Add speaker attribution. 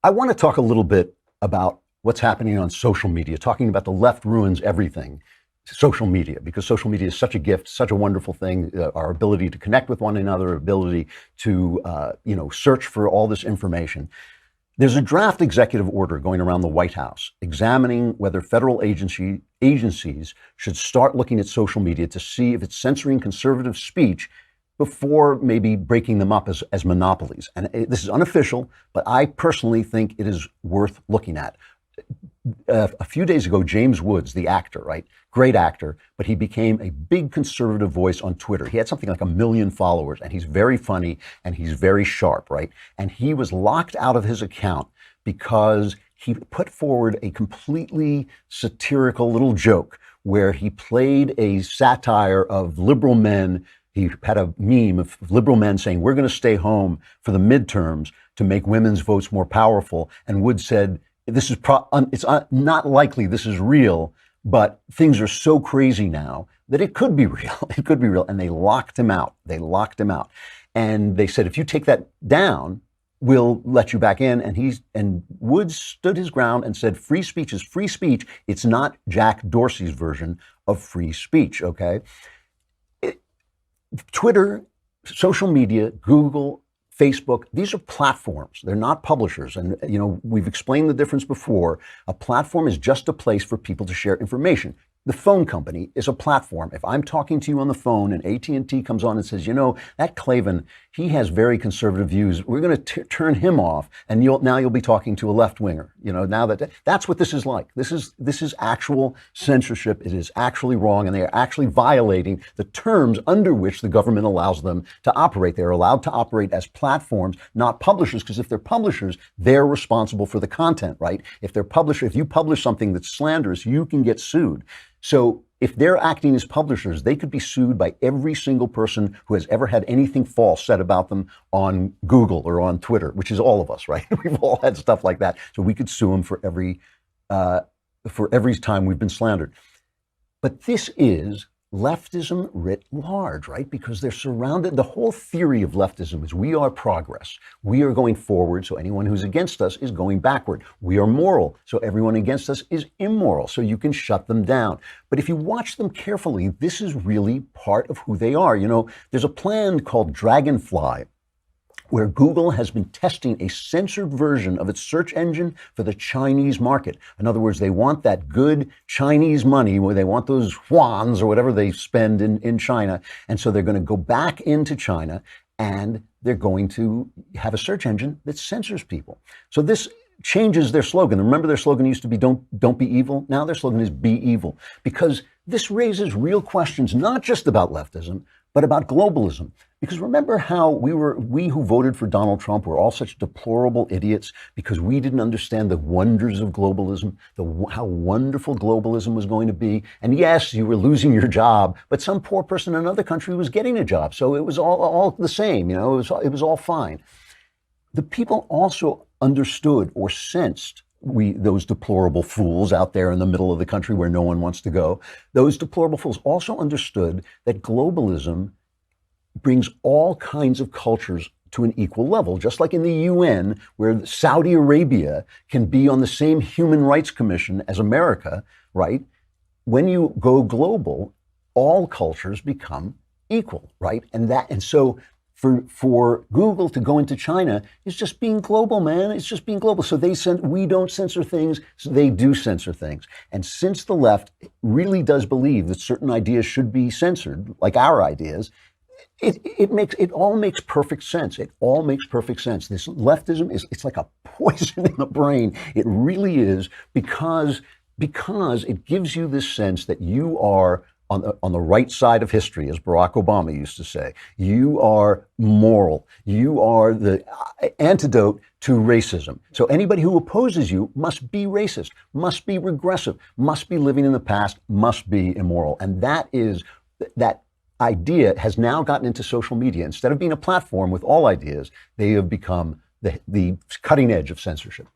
Speaker 1: I want to talk a little bit about what's happening on social media, talking about the left ruins everything, social media, because social media is such a gift, such a wonderful thing. Our ability to connect with one another, ability to search for all this information. There's a draft executive order going around the White House examining whether federal agencies should start looking at social media to see if it's censoring conservative speech before maybe breaking them up as monopolies. And this is unofficial, but I personally think it is worth looking at. A few days ago, James Woods, the actor, right? Great actor, but he became a big conservative voice on Twitter. He had something like 1 million followers, and he's very funny and he's very sharp, right? And he was locked out of his account because he put forward a completely satirical little joke where he played a satire of liberal men. He had a meme of liberal men saying, "We're going to stay home for the midterms to make women's votes more powerful." And Woods said, "This is it's not likely this is real, but things are so crazy now that it could be real. It could be real." And they locked him out. And they said, "If you take that down, we'll let you back in." And Woods stood his ground and said, "Free speech is free speech. It's not Jack Dorsey's version of free speech." Okay. Twitter, social media, Google, Facebook, these are platforms. They're not publishers. And, we've explained the difference before. A platform is just a place for people to share information. The phone company is a platform. If I'm talking to you on the phone and AT&T comes on and says, that Klavan, he has very conservative views. We're going to turn him off, and you'll be talking to a left winger. Now that's what this is like. This is actual censorship. It is actually wrong, and they are actually violating the terms under which the government allows them to operate. They're allowed to operate as platforms, not publishers, because if they're publishers, they're responsible for the content, right? If you publish something that's slanderous, you can get sued. So if they're acting as publishers, they could be sued by every single person who has ever had anything false said about them on Google or on Twitter, which is all of us, right? We've all had stuff like that. So we could sue them for every time we've been slandered. But this is leftism writ large, right? Because they're surrounded. The whole theory of leftism is we are progress. We are going forward, so anyone who's against us is going backward. We are moral, so everyone against us is immoral, so you can shut them down. But if you watch them carefully, this is really part of who they are. There's a plan called Dragonfly, where Google has been testing a censored version of its search engine for the Chinese market. In other words, they want that good Chinese money, where they want those yuans or whatever they spend in China. And so they're going to go back into China, and they're going to have a search engine that censors people. So this changes their slogan. Remember, their slogan used to be don't be evil. Now their slogan is be evil, because this raises real questions, not just about leftism, but about globalism. Because remember how we who voted for Donald Trump were all such deplorable idiots because we didn't understand the wonders of globalism, how wonderful globalism was going to be. And yes, you were losing your job, but some poor person in another country was getting a job. So it was all the same, it was all fine. The people also understood or sensed those deplorable fools out there in the middle of the country where no one wants to go. Those deplorable fools also understood that globalism brings all kinds of cultures to an equal level, just like in the UN, where Saudi Arabia can be on the same Human Rights Commission as America, right? When you go global, all cultures become equal, right? And so for Google to go into China is just being global, man. It's just being global. So we don't censor things, so they do censor things. And since the left really does believe that certain ideas should be censored, like our ideas, it all makes perfect sense. It all makes perfect sense. This leftism it's like a poison in the brain. It really is, because it gives you this sense that you are on the right side of history, as Barack Obama used to say. You are moral. You are the antidote to racism. So anybody who opposes you must be racist, must be regressive, must be living in the past, must be immoral. And that idea has now gotten into social media. Instead of being a platform with all ideas, they have become the cutting edge of censorship.